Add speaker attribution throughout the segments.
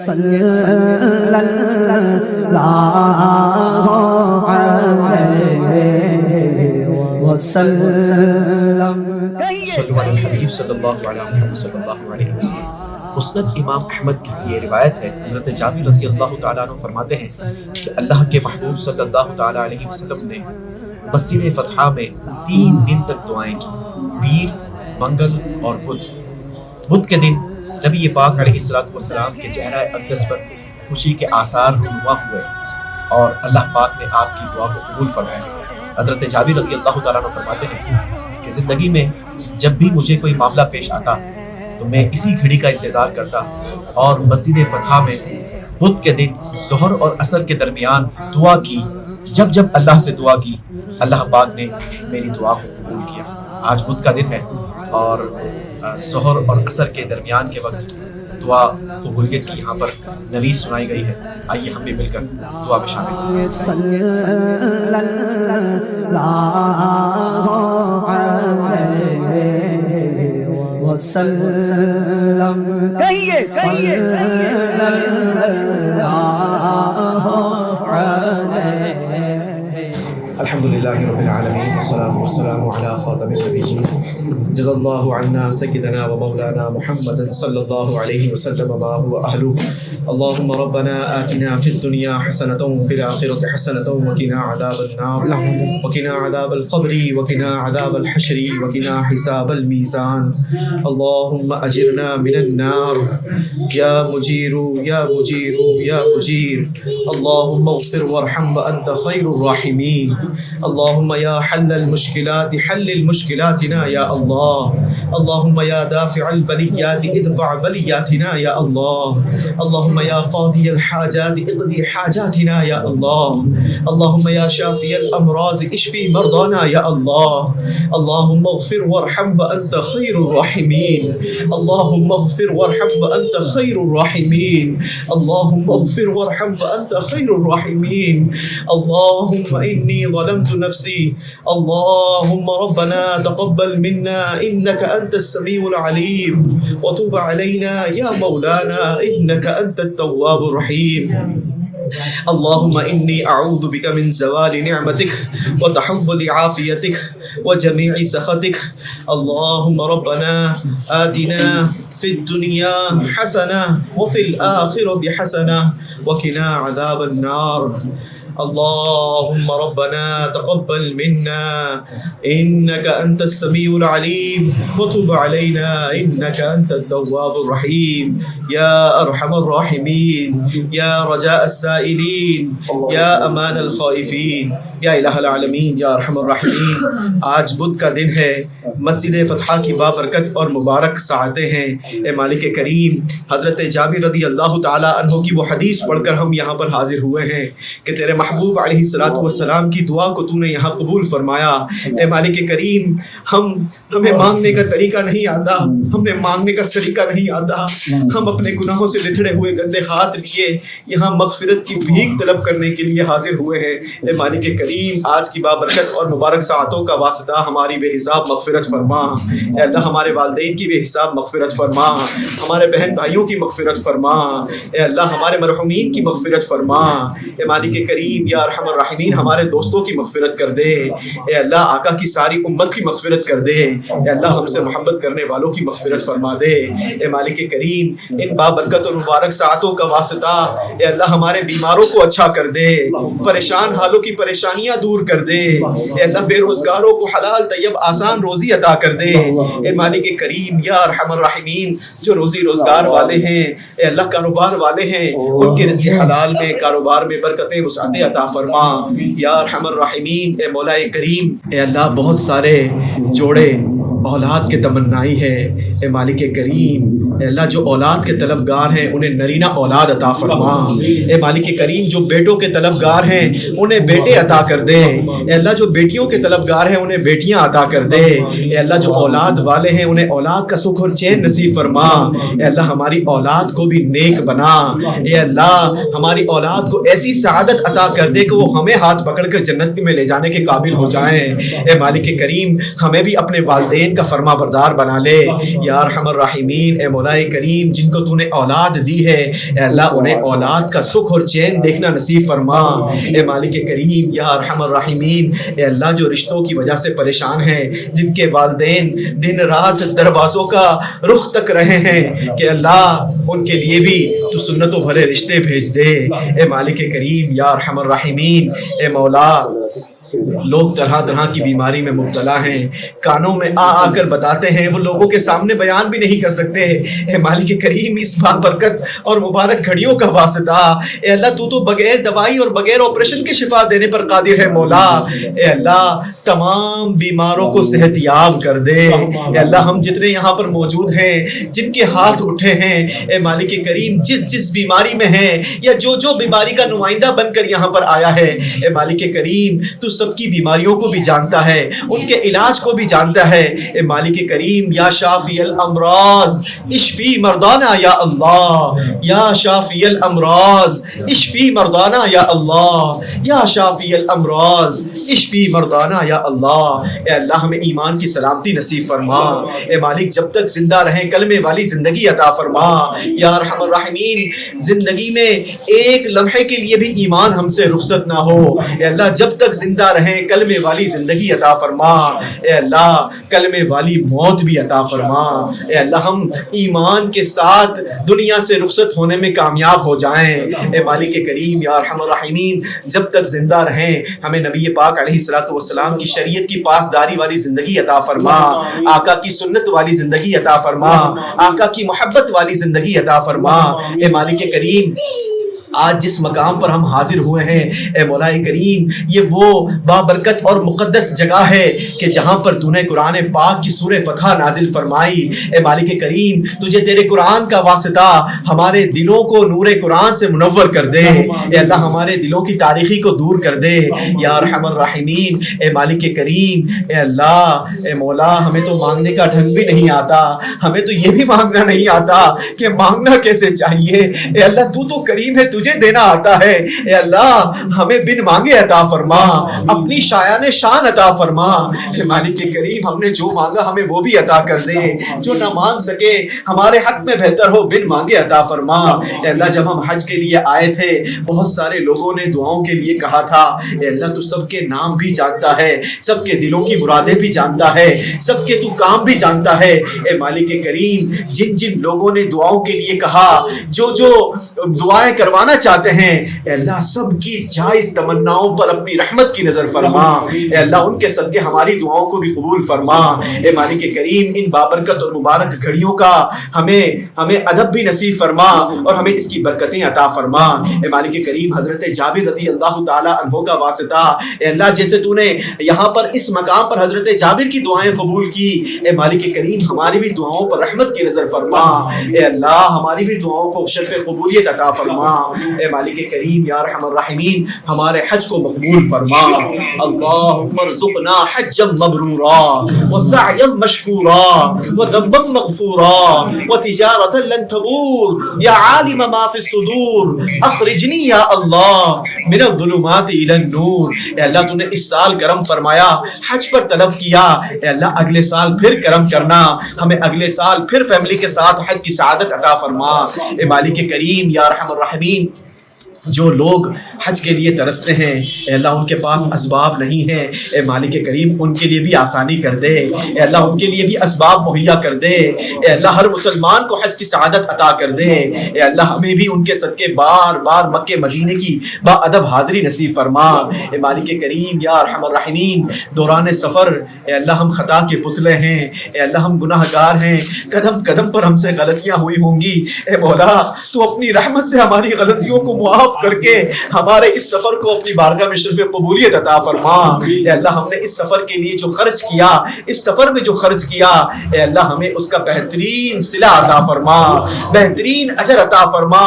Speaker 1: صلی اللہ علیہ وسلم۔
Speaker 2: صلو علی الحبیب صلی اللہ علیہ وسلم صلی اللہ علیہ وسلم۔ مسند امام احمد کی یہ روایت ہے، حضرت جابر رضی اللہ تعالیٰ عنہ فرماتے ہیں کہ اللہ کے محبوب صلی اللہ تعالیٰ علیہ وسلم نے مسجد فتح میں 3 دن تک دعائیں کی، پیر، منگل اور بدھ۔ بدھ کے دن نبی پاک علیہ السلام کے چہرہ اقدس پر خوشی کے آثار رونما ہوئے اور اللہ پاک نے آپ کی دعا کو قبول فرمایا۔ حضرت جابر رضی اللہ تعالیٰ عنہ فرماتے ہیں کہ زندگی میں جب بھی مجھے کوئی معاملہ پیش آتا تو میں اسی گھڑی کا انتظار کرتا اور مسجد فتح میں بدھ کے دن ظہر اور عصر کے درمیان دعا کی۔ جب جب اللہ سے دعا کی، اللہ پاک نے میری دعا کو قبول کیا۔ آج بدھ کا دن ہے اور ظہر اور عصر کے درمیان کے وقت دعا قبولیت کی یہاں پر نوید سنائی گئی ہے۔ آئیے ہم بھی مل کر دعا میں شامل ہوں۔
Speaker 1: صلی اللہ علیہ وسلم۔ کہیے صلی اللہ علیہ۔
Speaker 2: الحمدللہ رب العالمین والصلاة والسلام علی خاتم النبیین جزا اللہ عنا سیدنا و مولانا محمد صلی اللہ علیہ وسلم ما هو اہلہ۔ اللہم ربنا آتنا فی الدنیا حسنة وفی الآخرة حسنة وقنا عذاب النار وقنا عذاب القبر وقنا عذاب الحشر وقنا حساب الميزان۔ اللہم اجرنا من النار یا مجیر یا مجیر یا مجیر۔ اللہم اغفر وارحم وانت خیر الراحمین۔ اللهم يا حل المشكلات حل المشكلاتنا يا الله۔ اللهم يا دافع البليات ادفع بلياتنا يا الله۔ اللهم يا قاضي الحاجات اقضي حاجاتنا يا الله۔ اللهم يا شافي الأمراض اشفي مرضانا يا الله۔ اللهم اغفر وارحم وأنت خير الراحمين۔ اللهم اغفر وارحم وأنت خير الراحمين۔ اللهم اغفر وارحم وأنت خير الراحمين۔ اللهم إني ظلمت نفسي، اللهم ربنا تقبل منا إنك أنت السميع العليم وتب علينا يا مولانا إنك أنت التواب الرحيم۔ اللهم إني أعوذ بك من زوال نعمتك وتحول عافيتك وجميع سخطك۔ اللهم ربنا آتنا في الدنيا حسنة وفي الآخرة حسنة وقنا عذاب النار۔ اللهم ربنا تقبل منا إنك أنت السميع العليم وتب علينا إنك أنت التواب الرحيم يا أرحم الراحمين يا رجاء السائلين يا أمان الخائفين یا الہ العالمین یا ارحم الراحمین۔ آج بدھ کا دن ہے، مسجد فتح کی بابرکت اور مبارک ساعتیں ہیں۔ اے مالک کریم، حضرت جابر رضی اللہ تعالیٰ عنہ کی وہ حدیث پڑھ کر ہم یہاں پر حاضر ہوئے ہیں کہ تیرے محبوب علیہ السلام کی دعا کو تو نے یہاں قبول فرمایا۔ اے مالک کریم، ہمیں مانگنے کا طریقہ نہیں آتا، ہمیں مانگنے کا سلیقہ نہیں آتا، ہم اپنے گناہوں سے لتھڑے ہوئے گندے ہاتھ لیے یہاں مغفرت کی بھیک طلب کرنے کے لیے حاضر ہوئے ہیں۔ اے مالک کریم، آج کی بابرکت اور مبارک ساعتوں کا واسطہ ہماری بے حساب مغفرت فرما۔ اے اللہ، ہمارے والدین کی بے حساب مغفرت فرما، ہمارے بہن بھائیوں کی مغفرت فرما۔ اے اللہ، ہمارے مرحومین کی مغفرت فرما۔ اے مالک کریم یا ارحم الراحمین، ہمارے دوستوں کی مغفرت کر دے۔ اے اللہ، آقا کی ساری امت کی مغفرت کر دے۔ اے اللہ، ہم سے محبت کرنے والوں کی مغفرت فرما دے۔ اے مالک کریم، ان بابرکت اور مبارک ساعتوں کا واسطہ اے اللہ ہمارے بیماروں کو اچھا کر دے، پریشان حالوں کی پریشانیاں دور کر دے۔ اے اللہ، بے روزگاروں کو حلال طیب آسان روزی عطا کر دے۔ اے مالک کریم یا ارحم الراحمین، جو روزی روزگار والے ہیں، اے اللہ کاروبار والے ہیں، ان کے رزق حلال میں، کاروبار میں برکتیں وسعتیں عطا فرما یا ارحم الراحمین۔ اے مولا کریم، اے اللہ بہت سارے جوڑے اولاد کے تمنائی ہے، اے مالک کریم، اے اللہ جو اولاد کے طلبگار ہیں انہیں نرینہ اولاد عطا فرما۔ اے مالک کریم، جو بیٹوں کے طلبگار ہیں انہیں بیٹے عطا کر دے۔ اے اللہ جو بیٹیوں کے طلبگار ہیں انہیں بیٹیاں عطا کر دے۔ اے اللہ جو اولاد والے ہیں انہیں اولاد کا سکھ اور چین نصیب فرما۔ اے اللہ ہماری اولاد کو بھی نیک بنا۔ اے اللہ ہماری اولاد کو ایسی سعادت عطا کر دے کہ وہ ہمیں ہاتھ پکڑ کر جنت میں لے جانے کے قابل ہو جائیں۔ اے مالک کریم، ہمیں بھی اپنے والدین کا فرما بردار بنا لے یا ارحم الراحمین۔ اے مولا مولا کریم جن کو تو نے اولاد دی ہے اے اللہ انہیں اولاد کا سکھ اور چین دیکھنا نصیب فرما۔ اے مالک کریم یا ارحم الراحمین اے اللہ جو رشتوں کی وجہ سے پریشان ہیں، جن کے والدین دن رات دروازوں کا رخ تک رہے ہیں، کہ اللہ ان کے لیے بھی تو سنت و بھلے رشتے بھیج دے۔ اے مالک کریم یا ارحم الراحمین اے مولا لوگ طرح طرح کی بیماری میں مبتلا ہیں، کانوں میں آ کر بتاتے ہیں، وہ لوگوں کے سامنے بیان بھی نہیں کر سکتے۔ اے مالک کریم اس بابرکت اور مبارک گھڑیوں کا واسطہ اے اللہ تو بغیر دوائی اور بغیر آپریشن کے شفا دینے پر قادر ہے مولا۔ اے اللہ تمام بیماروں کو صحت یاب کر دے۔ اے اللہ ہم جتنے یہاں پر موجود ہیں، جن کے ہاتھ اٹھے ہیں، اے مالک کریم جس بیماری میں ہیں یا جو بیماری کا نمائندہ بن کر یہاں پر آیا ہے، اے مالک کریم تو سب کی بیماریوں کو بھی جانتا ہے، ان کے علاج کو بھی جانتا ہے۔ اے مالک کریم یا شافی الامراض اشفی مردانا یا اللہ، یا شافی الامراض اشفی مردانا یا اللہ، یا شافی الامراض اشفی مردانا یا اللہ۔ اے اللہ ہمیں ایمان کی سلامتی نصیب فرما۔ اے مالک جب تک زندہ رہیں کلمے والی زندگی عطا فرما۔ یا ارحم الراحمین زندگی میں ایک لمحے کے لیے بھی ایمان ہم سے رخصت نہ ہو۔ اے اللہ جب تک زندہ رہیں کلمے والی زندگی عطا فرما۔ اے اللہ کلمے والی موت بھی عطا فرما۔ اے اللہ ہم ایمان کے ساتھ دنیا سے رخصت ہونے میں کامیاب ہو جائیں۔ اے مالک کریم یا ارحم الراحمین جب تک زندہ رہیں ہمیں نبی پاک علیہ الصلوۃ والسلام کی شریعت کی پاسداری والی زندگی عطا فرما، آقا کی سنت والی زندگی عطا فرما، آقا کی محبت والی زندگی عطا فرما۔ اے مالک کریم آج جس مقام پر ہم حاضر ہوئے ہیں اے مولا کریم یہ وہ بابرکت اور مقدس جگہ ہے کہ جہاں پر تو نے قرآن پاک کی سورہ فتح نازل فرمائی۔ اے مالک کریم تجھے تیرے قرآن کا واسطہ ہمارے دلوں کو نور قرآن سے منور کر دے۔ اے اللہ ہمارے دلوں کی تاریخی کو دور کر دے یا ارحم الراحمین۔ اے مالک کریم اے اللہ اے مولا ہمیں تو مانگنے کا ڈھنگ بھی نہیں آتا، ہمیں تو یہ بھی مانگنا نہیں آتا کہ مانگنا کیسے چاہیے۔ اے اللہ تو کریم ہے، تجھے دینا آتا ہے۔ اے اللہ ہمیں بن مانگے عطا فرما، اپنی شایان شان عطا فرما۔ اے مالک کریم ہم نے جو مانگا ہمیں وہ بھی عطا کر دے، جو نہ مانگ سکے ہمارے حق میں بہتر ہو بن مانگے عطا فرما۔ اے اللہ جب ہم حج کے لیے آئے تھے بہت سارے لوگوں نے دعاؤں کے لیے کہا تھا، اے اللہ تو سب کے نام بھی جانتا ہے، سب کے دلوں کی مرادیں بھی جانتا ہے، سب کے تو کام بھی جانتا ہے۔ اے مالک کریم جن لوگوں نے دعاؤں کے لیے کہا، جو دعائیں کروانا چاہتے ہیں، اے اللہ سب کی جائز تمناؤں پر اپنی رحمت کی نظر فرما۔ اے اللہ ان کے صدقے ہماری دعاؤں کو بھی قبول فرما۔ اے مالک کریم ان بابرکت اور مبارک گھڑیوں کا ہمیں ادب بھی نصیب فرما اور ہمیں اس کی برکتیں عطا فرما۔ اے مالک کریم حضرت جابر رضی اللہ تعالی عنہ کا واسطہ اے اللہ جیسے تو نے یہاں پر اس مقام پر حضرت جابر کی دعائیں قبول کی، اے مالک کریم ہماری بھی دعاؤں پر رحمت کی نظر فرما۔ اے اللہ ہماری بھی دعاؤں کو شرف قبولیت عطا فرما۔ اے مالک کریم یا ارحم الراحمین ہمارے حج کو مقبول فرما۔ اللہم ارزقنا حجا مبرورا وسعیا مشکورا وذنبا مغفورا وتجارتا لن تبور یا عالم ما فی الصدور اخرجنی یا اللہ من الظلمات الی النور۔ اے اللہ تو نے اس سال کرم فرمایا، حج پر طلب کیا، اے اللہ اگلے سال پھر کرم کرنا، ہمیں اگلے سال پھر فیملی کے ساتھ حج کی سعادت عطا فرما۔ اے مالک کریم یا ارحم الراحمین جو لوگ حج کے لیے ترستے ہیں اے اللہ ان کے پاس اسباب نہیں ہیں، اے مالک کریم ان کے لیے بھی آسانی کر دے، اے اللہ ان کے لیے بھی اسباب مہیا کر دے، اے اللہ ہر مسلمان کو حج کی سعادت عطا کر دے، اے اللہ ہمیں بھی ان کے صدقے بار بار مکے مدینے کی با ادب حاضری نصیب فرما۔ اے مالک کریم یا ارحم الراحمین دوران سفر اے اللہ ہم خطا کے پتلے ہیں، اے اللہ ہم گناہ گار ہیں، قدم قدم پر ہم سے غلطیاں ہوئی ہوں گی، اے مولا تو اپنی رحمت سے ہماری غلطیوں کو معاف کر کے ہمارے اس سفر کو اپنی بارگاہ میں شرف قبولیت عطا فرما۔ اے اللہ ہم نے اس سفر کے لیے جو خرچ کیا، اس سفر میں جو خرچ کیا، اے اللہ ہمیں اس کا بہترین صلہ عطا فرما، بہترین اجر عطا فرما،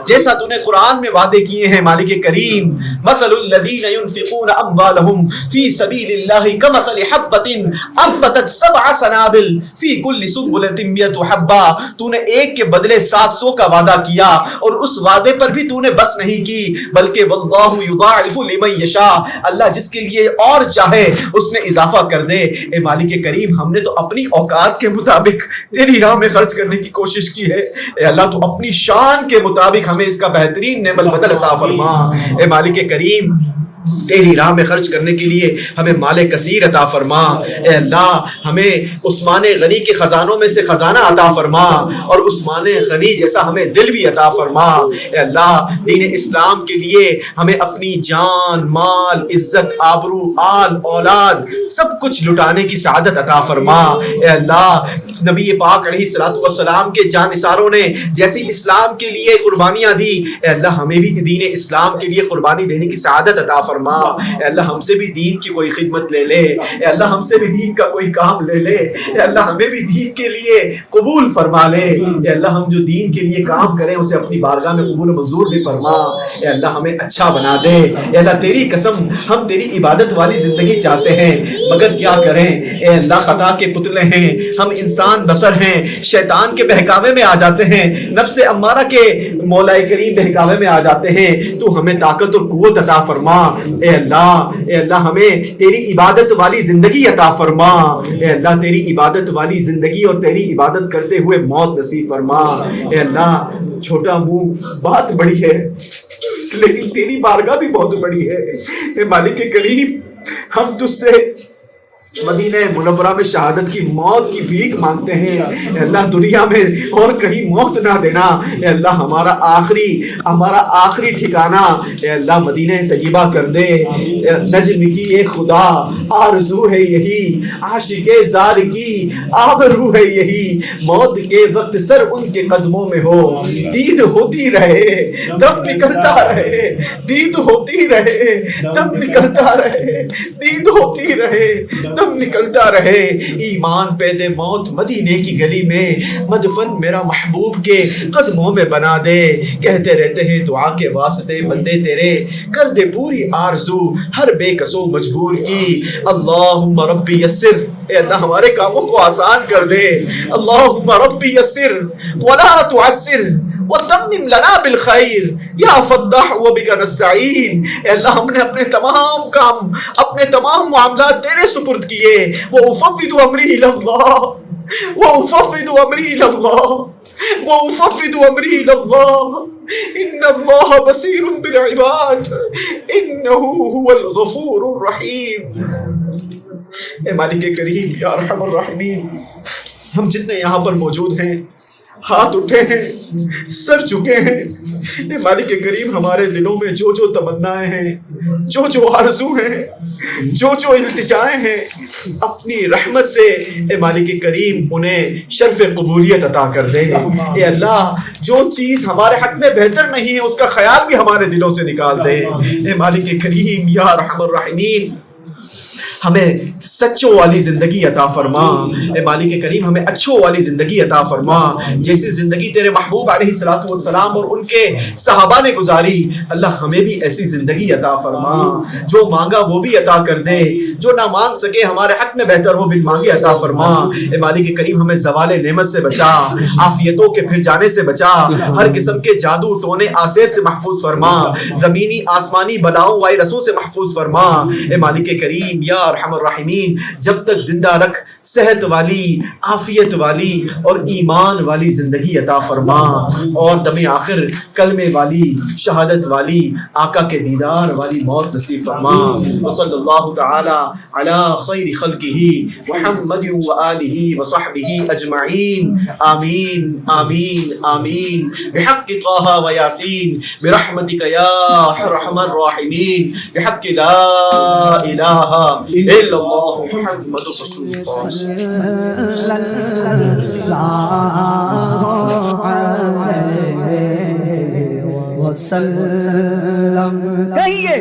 Speaker 2: جیسا تو نے قرآن میں وعدے کیے ہیں مالک کریم۔ مثل الذین ينفقون اموالهم فی سبیل اللہ کمثل حبۃ انبتت 7 سنابل فی کل سنبلۃ 100 حبۃ۔ تو نے ایک کے بدلے 700 کا وعدہ کیا اور اس وعدے پر بھی تو نے بس نہیں نہیں کی بلکہ واللہ یضاعف لمن یشاء، اللہ جس کے لیے اور چاہے اس میں اضافہ کر دے۔ اے مالک کریم ہم نے تو اپنی اوقات کے مطابق تیری راہ میں خرچ کرنے کی کوشش کی ہے، اے اللہ تو اپنی شان کے مطابق ہمیں اس کا بہترین نعمت بدل عطا فرما۔ اے مالک کریم تیری راہ میں خرچ کرنے کے لیے ہمیں مال کثیر عطا فرما۔ اے اللہ ہمیں عثمان غنی کے خزانوں میں سے خزانہ عطا فرما، اور عثمان غنی جیسا ہمیں دل بھی عطا فرما۔ اے اللہ دین اسلام کے لیے ہمیں اپنی جان، مال، عزت، آبرو، آل، اولاد سب کچھ لٹانے کی سعادت عطا فرما۔ اے اللہ نبی پاک علیہ الصلوۃ والسلام کے جانثاروں نے جیسی اسلام کے لیے قربانیاں دی، اے اللہ ہمیں بھی دین اسلام کے لیے قربانی دینے کی سعادت عطا فرما۔ اے اللہ ہم سے بھی دین کی کوئی خدمت لے لے، اے اللہ ہم سے بھی دین کا کوئی کام لے لے، اے اللہ ہمیں بھی دین کے لیے قبول فرما لے۔ اے اللہ ہم جو دین کے لیے کام کریں اسے اپنی بارگاہ میں قبول و منظور بھی فرما۔ اے اللہ ہمیں اچھا بنا دے۔ اے اللہ تیری قسم ہم تیری عبادت والی زندگی چاہتے ہیں مگر کیا کریں، اے اللہ خطا کے پتلے ہیں، ہم انسان بشر ہیں، شیطان کے بہکاوے میں آ جاتے ہیں، نفس امارہ کے مولا کریم بہکاوے میں آ جاتے ہیں۔ تو ہمیں طاقت اور قوت عطا فرما۔ اے اللہ ہمیں تیری عبادت والی زندگی عطا فرما۔ اے اللہ تیری عبادت والی زندگی اور تیری عبادت کرتے ہوئے موت نصیب فرما۔ اے اللہ چھوٹا منہ بات بڑی ہے لیکن تیری بارگاہ بھی بہت بڑی ہے۔ اے مالک کریم ہم تجھ سے مدینہ منورہ میں شہادت کی موت کی بھیک مانگتے ہیں۔ اے اللہ دنیا میں اور کہیں موت نہ دینا۔ اے اللہ ہمارا آخری ٹھکانہ اے اللہ مدینہ طیبہ کر دے۔ نجم کی اے خدا آرزو ہے یہی، عاشق زار کی آبرو ہے یہی، موت کے وقت سر ان کے قدموں میں ہو، دید ہوتی رہے دم نکلتا رہے، دید ہوتی رہے دم نکلتا رہے، دید ہوتی رہے دم نکلتا رہے۔ ایمان پہ دے موت مدینے کی گلی میں، مدفن میرا محبوب کے قدموں میں بنا دے۔ کہتے رہتے ہیں دعا کے واسطے بندے تیرے، کر دے پوری آرزو ہر بے کسو مجبور کی۔ اللہم ربی یسر، اے اللہ ہمارے کاموں کو آسان کر دے۔ اللہم ربی یسر ولا تعسر وتمم لنا بالخیر یا فتاح وبک نستعین۔ اے اللہ ہم نے اپنے تمام کام، اپنے تمام معاملات تیرے سپرد کیے۔ وافوض امری الی اللہ، وافوض امری الی اللہ، وافوض امری الی اللہ، ان اللہ بصیر بالعباد انہ هو الغفور الرحیم۔ اے مالک کریم یا ارحم الراحمین، ہم جتنے یہاں پر موجود ہیں ہاتھ اٹھے ہیں، سر جھکے ہیں، اے مالک کریم ہمارے دلوں میں جو جو تمنائیں ہیں، جو جو آرزو ہیں، جو جو التجائیں ہیں، اپنی رحمت سے اے مالک کریم انہیں شرف قبولیت عطا کر دے۔ اے اللہ جو چیز ہمارے حق میں بہتر نہیں ہے اس کا خیال بھی ہمارے دلوں سے نکال دے۔ اے مالک کریم یا ارحم الراحمین ہمیں سچوں والی زندگی عطا فرما۔ اے مالک کریم ہمیں اچھوں والی زندگی عطا فرما، جیسی زندگی تیرے محبوب علیہ الصلوۃ والسلام اور ان کے صحابہ نے گزاری، اللہ ہمیں بھی ایسی زندگی عطا فرما۔ جو مانگا وہ بھی عطا کر دے، جو نہ مانگ سکے ہمارے حق میں بہتر ہو بن مانگے عطا فرما۔ اے مالک کریم ہمیں زوال نعمت سے بچا، عافیتوں کے پھر جانے سے بچا، ہر قسم کے جادو ٹونے آسیر سے محفوظ فرما، زمینی آسمانی بلاؤں وائرسوں سے محفوظ فرما۔ اے مالک کریم یا ارحم الراحمین جب تک زندہ رکھ، صحت والی، عافیت والی اور ایمان والی زندگی عطا فرما، اور دم آخر کلمے والی، شہادت والی، آقا کے دیدار والی موت نصیب فرما۔ وصلی اللہ تعالی علی خیر خلقہ محمد وآلہ وصحبہ اجمعین، آمین آمین آمین، بحق طہ و یاسین، برحمتک یا ارحم الراحمین، بحق لا الہ الا اللہ محمد رسول اللہ۔
Speaker 1: وسلم کہیے